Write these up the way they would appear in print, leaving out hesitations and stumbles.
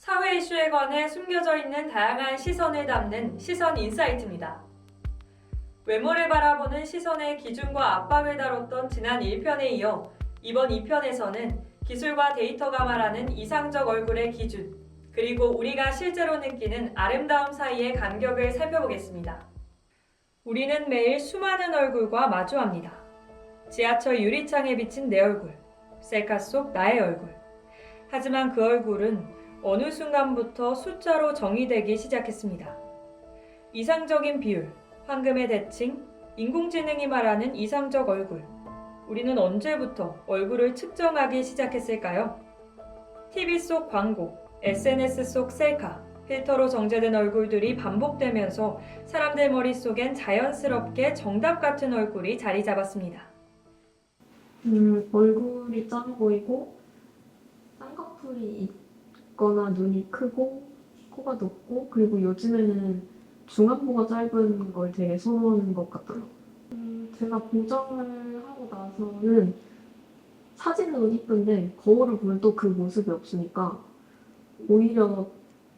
사회 이슈에 관해 숨겨져 있는 다양한 시선을 담는 시선 인사이트입니다. 외모를 바라보는 시선의 기준과 압박을 다뤘던 지난 1편에 이어 이번 2편에서는 기술과 데이터가 말하는 이상적 얼굴의 기준, 그리고 우리가 실제로 느끼는 아름다움 사이의 간격을 살펴보겠습니다. 우리는 매일 수많은 얼굴과 마주합니다. 지하철 유리창에 비친 내 얼굴, 셀카 속 나의 얼굴. 하지만 그 얼굴은 어느 순간부터 숫자로 정의되기 시작했습니다. 이상적인 비율, 황금의 대칭, 인공지능이 말하는 이상적 얼굴. 우리는 언제부터 얼굴을 측정하기 시작했을까요? TV 속 광고, SNS 속 셀카, 필터로 정제된 얼굴들이 반복되면서 사람들 머릿속엔 자연스럽게 정답 같은 얼굴이 자리 잡았습니다. 얼굴이 작아 보이고 쌍꺼풀이 있거나 눈이 크고 코가 높고, 그리고 요즘에는 중안부가 짧은 걸 되게 선호하는 것 같더라고요. 제가 보정을 하고 나서는 사진은 이쁜데 거울을 보면 또 그 모습이 없으니까 오히려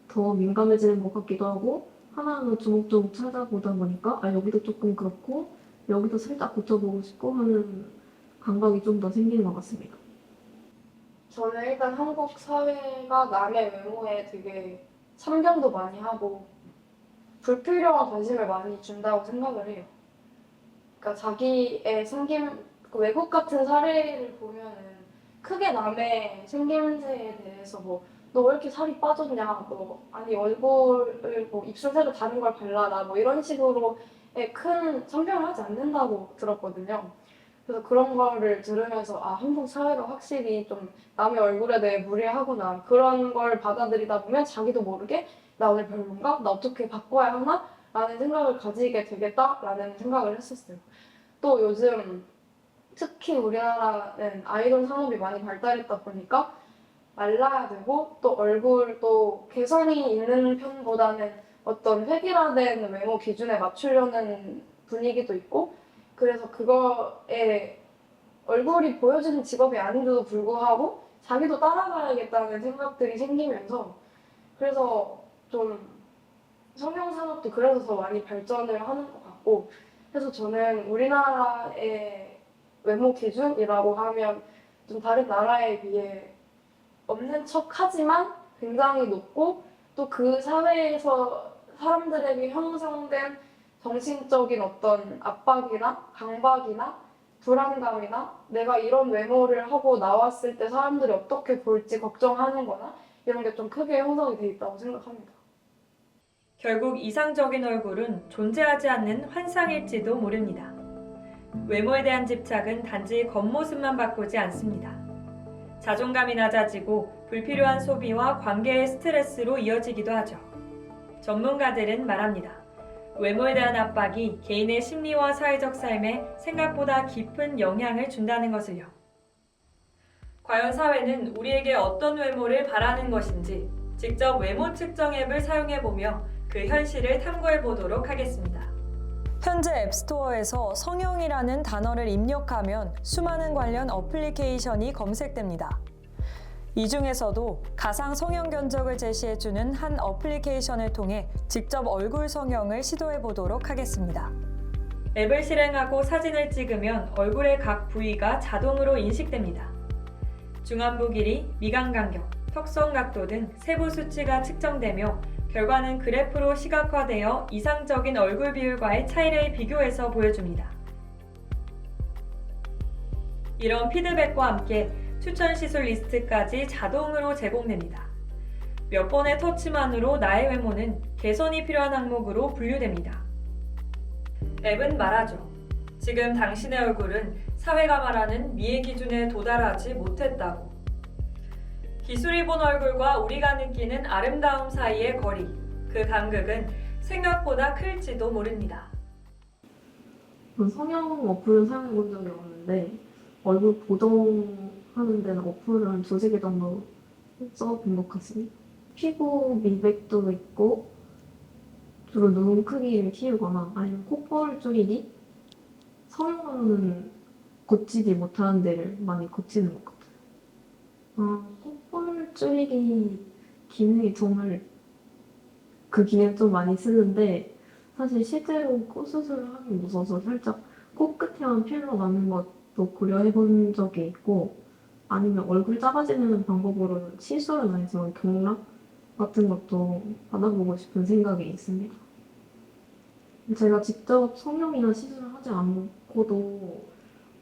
더 민감해지는 것 같기도 하고, 하나하나 조목조목 찾아보다 보니까 여기도 조금 그렇고 여기도 살짝 고쳐보고 싶고 하는 감각이 좀 더 생기는 것 같습니다. 저는 일단 한국 사회가 남의 외모에 되게 참견도 많이 하고 불필요한 관심을 많이 준다고 생각을 해요. 그러니까 자기의 생김, 외국 같은 사례를 보면은 크게 남의 생김새에 대해서 너 왜 이렇게 살이 빠졌냐, 아니 얼굴을 입술색을 다른 걸 발라라, 이런 식으로의 큰 참견을 하지 않는다고 들었거든요. 그래서 그런 거를 들으면서 한국 사회가 확실히 좀 남의 얼굴에 대해 무례하구나, 그런 걸 받아들이다 보면 자기도 모르게 나 오늘 별론가? 나 어떻게 바꿔야 하나? 라는 생각을 가지게 되겠다라는 생각을 했었어요. 또 요즘 특히 우리나라는 아이돌 산업이 많이 발달했다 보니까 말라야 되고, 또 얼굴도 개성이 있는 편보다는 어떤 획일화된 외모 기준에 맞추려는 분위기도 있고, 그래서 그거에 얼굴이 보여지는 직업이 아닌데도 불구하고 자기도 따라가야겠다는 생각들이 생기면서, 그래서 좀 성형산업도 그래서 더 많이 발전을 하는 것 같고, 그래서 저는 우리나라의 외모 기준이라고 하면 좀 다른 나라에 비해 없는 척하지만 굉장히 높고, 또 그 사회에서 사람들에게 형성된 정신적인 어떤 압박이나 강박이나 불안감이나 내가 이런 외모를 하고 나왔을 때 사람들이 어떻게 볼지 걱정하는 거나 이런 게 좀 크게 형성이 돼 있다고 생각합니다. 결국 이상적인 얼굴은 존재하지 않는 환상일지도 모릅니다. 외모에 대한 집착은 단지 겉모습만 바꾸지 않습니다. 자존감이 낮아지고 불필요한 소비와 관계의 스트레스로 이어지기도 하죠. 전문가들은 말합니다. 외모에 대한 압박이 개인의 심리와 사회적 삶에 생각보다 깊은 영향을 준다는 것을요. 과연 사회는 우리에게 어떤 외모를 바라는 것인지 직접 외모 측정 앱을 사용해보며 그 현실을 탐구해보도록 하겠습니다. 현재 앱스토어에서 성형이라는 단어를 입력하면 수많은 관련 어플리케이션이 검색됩니다. 이 중에서도 가상 성형 견적을 제시해주는 한 어플리케이션을 통해 직접 얼굴 성형을 시도해보도록 하겠습니다. 앱을 실행하고 사진을 찍으면 얼굴의 각 부위가 자동으로 인식됩니다. 중안부 길이, 미간 간격, 턱선 각도 등 세부 수치가 측정되며 결과는 그래프로 시각화되어 이상적인 얼굴 비율과의 차이를 비교해서 보여줍니다. 이런 피드백과 함께 추천 시술 리스트까지 자동으로 제공됩니다. 몇 번의 터치만으로 나의 외모는 개선이 필요한 항목으로 분류됩니다. 앱은 말하죠. 지금 당신의 얼굴은 사회가 말하는 미의 기준에 도달하지 못했다고. 기술이 본 얼굴과 우리가 느끼는 아름다움 사이의 거리, 그 간극은 생각보다 클지도 모릅니다. 성형 어플을 사용해 본 적이 없는데 얼굴 보정하는 데는 어플을 한 두세 개 정도 써본 것 같습니다. 피부 미백도 있고 주로 눈 크기를 키우거나 아니면 콧볼 줄이기? 성형으로는 고치지 못하는 데를 많이 고치는 것 같아요. 콧볼 줄이기 기능이 정말 그 기능 좀 많이 쓰는데 사실 실제로 코 수술을 하기 무서워서 살짝 코끝에만 필러 넣는 것도 고려해 본 적이 있고 아니면 얼굴 작아지는 방법으로 시술은 아니지만 경락 같은 것도 받아보고 싶은 생각이 있습니다. 제가 직접 성형이나 시술을 하지 않고도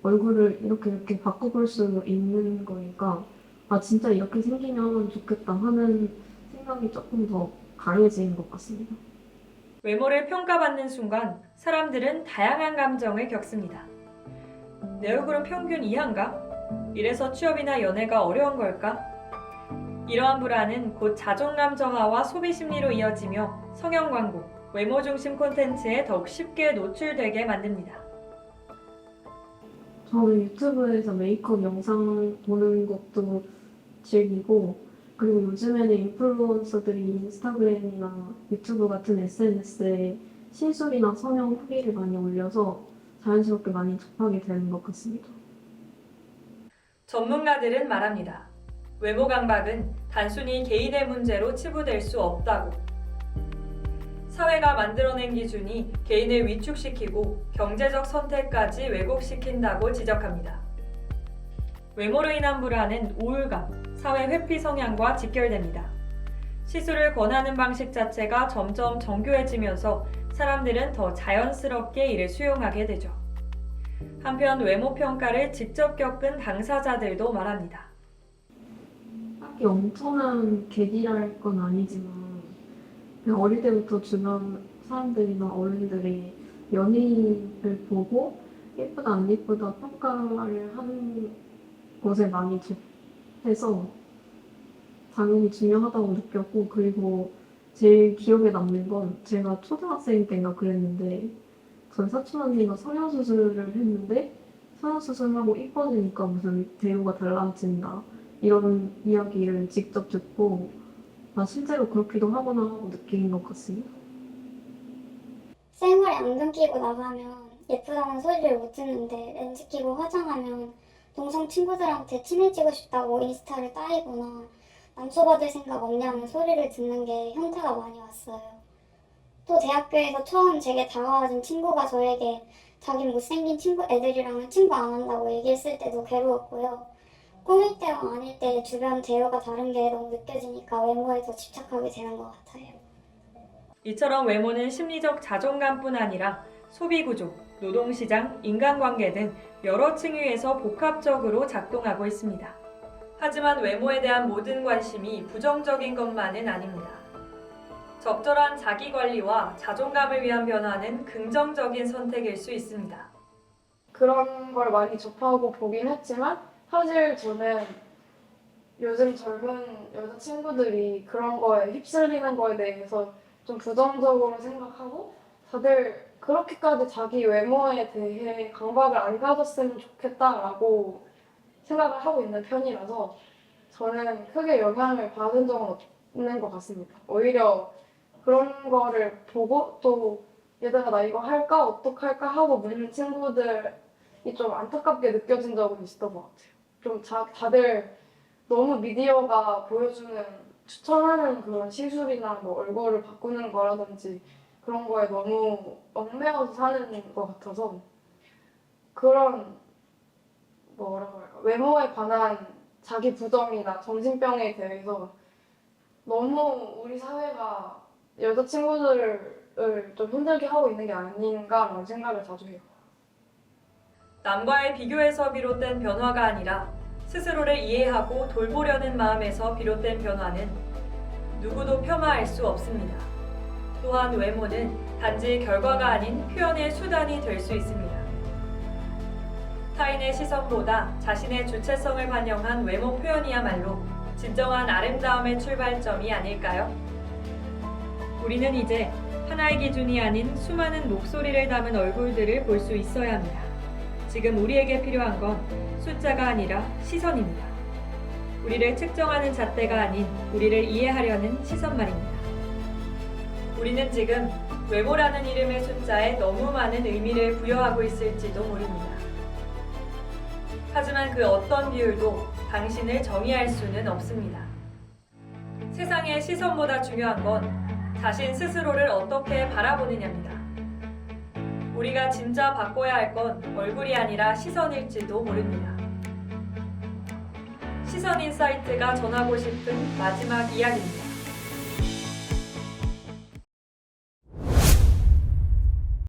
얼굴을 이렇게 바꿔볼 수 있는 거니까 아 진짜 이렇게 생기면 좋겠다 하는 생각이 조금 더 강해진 것 같습니다. 외모를 평가받는 순간 사람들은 다양한 감정을 겪습니다. 내 얼굴은 평균 이하인가? 이래서 취업이나 연애가 어려운 걸까? 이러한 불안은 곧 자존감 저하와 소비 심리로 이어지며 성형 광고, 외모 중심 콘텐츠에 더욱 쉽게 노출되게 만듭니다. 저는 유튜브에서 메이크업 영상 보는 것도 즐기고 그리고 요즘에는 인플루언서들이 인스타그램이나 유튜브 같은 SNS에 시술이나 성형 후기를 많이 올려서 자연스럽게 많이 접하게 되는 것 같습니다. 전문가들은 말합니다. 외모 강박은 단순히 개인의 문제로 치부될 수 없다고. 사회가 만들어낸 기준이 개인을 위축시키고 경제적 선택까지 왜곡시킨다고 지적합니다. 외모로 인한 불안은 우울감, 사회 회피 성향과 직결됩니다. 시술을 권하는 방식 자체가 점점 정교해지면서 사람들은 더 자연스럽게 이를 수용하게 되죠. 한편 외모 평가를 직접 겪은 당사자들도 말합니다. 딱히 엄청난 계기랄 건 아니지만 그냥 어릴 때부터 주변 사람들이나 어른들이 연예인을 보고 예쁘다 안 예쁘다 평가를 하는 것에 많이 접해서 당연히 중요하다고 느꼈고 그리고 제일 기억에 남는 건 제가 초등학생 때인가 그랬는데 저희 사촌 언니가 성형수술을 했는데 성형수술하고 이뻐지니까 무슨 대우가 달라진다 이런 이야기를 직접 듣고 아 실제로 그렇기도 하구나 하고 느낀 것 같습니다. 쌩얼에 안경 끼고 나가면 예쁘다는 소리를 못 듣는데 렌즈 끼고 화장하면 동성 친구들한테 친해지고 싶다고 인스타를 따이거나 남소받을 생각 없냐는 소리를 듣는 게 현타가 많이 왔어요. 또 대학교에서 처음 제게 다가와준 친구가 저에게 자긴 못생긴 친구 애들이랑은 친구 안 한다고 얘기했을 때도 괴로웠고요. 꾸밀 때와 아닐 때 주변 대우가 다른 게 너무 느껴지니까 외모에 더 집착하게 되는 것 같아요. 이처럼 외모는 심리적 자존감뿐 아니라 소비구조, 노동시장, 인간관계 등 여러 층위에서 복합적으로 작동하고 있습니다. 하지만 외모에 대한 모든 관심이 부정적인 것만은 아닙니다. 적절한 자기관리와 자존감을 위한 변화는 긍정적인 선택일 수 있습니다. 그런 걸 많이 접하고 보긴 했지만 사실 저는 요즘 젊은 여자친구들이 그런 거에 휩쓸리는 거에 대해서 좀 부정적으로 생각하고 다들 그렇게까지 자기 외모에 대해 강박을 안 가졌으면 좋겠다라고 생각을 하고 있는 편이라서 저는 크게 영향을 받은 적은 없는 것 같습니다. 오히려 그런 거를 보고 또 얘들아 나 이거 할까? 어떡할까? 하고 묻는 친구들이 좀 안타깝게 느껴진 적은 있었던 것 같아요. 좀 다들 너무 미디어가 보여주는 추천하는 그런 시술이나 뭐 얼굴을 바꾸는 거라든지 그런 거에 너무 얽매여서 사는 것 같아서 그런 뭐라고 할까 외모에 관한 자기 부정이나 정신병에 대해서 너무 우리 사회가 여자친구들을 좀 힘들게 하고 있는 게 아닌가라는 생각을 자주 해요. 남과의 비교에서 비롯된 변화가 아니라 스스로를 이해하고 돌보려는 마음에서 비롯된 변화는 누구도 폄하할 수 없습니다. 또한 외모는 단지 결과가 아닌 표현의 수단이 될 수 있습니다. 타인의 시선보다 자신의 주체성을 반영한 외모 표현이야말로 진정한 아름다움의 출발점이 아닐까요? 우리는 이제 하나의 기준이 아닌 수많은 목소리를 담은 얼굴들을 볼 수 있어야 합니다. 지금 우리에게 필요한 건 숫자가 아니라 시선입니다. 우리를 측정하는 잣대가 아닌 우리를 이해하려는 시선 말입니다. 우리는 지금 외모라는 이름의 숫자에 너무 많은 의미를 부여하고 있을지도 모릅니다. 하지만 그 어떤 비율도 당신을 정의할 수는 없습니다. 세상의 시선보다 중요한 건 자신 스스로를 어떻게 바라보느냐입니다. 우리가 진짜 바꿔야 할 건 얼굴이 아니라 시선일지도 모릅니다. 시선 인사이트가 전하고 싶은 마지막 이야기입니다.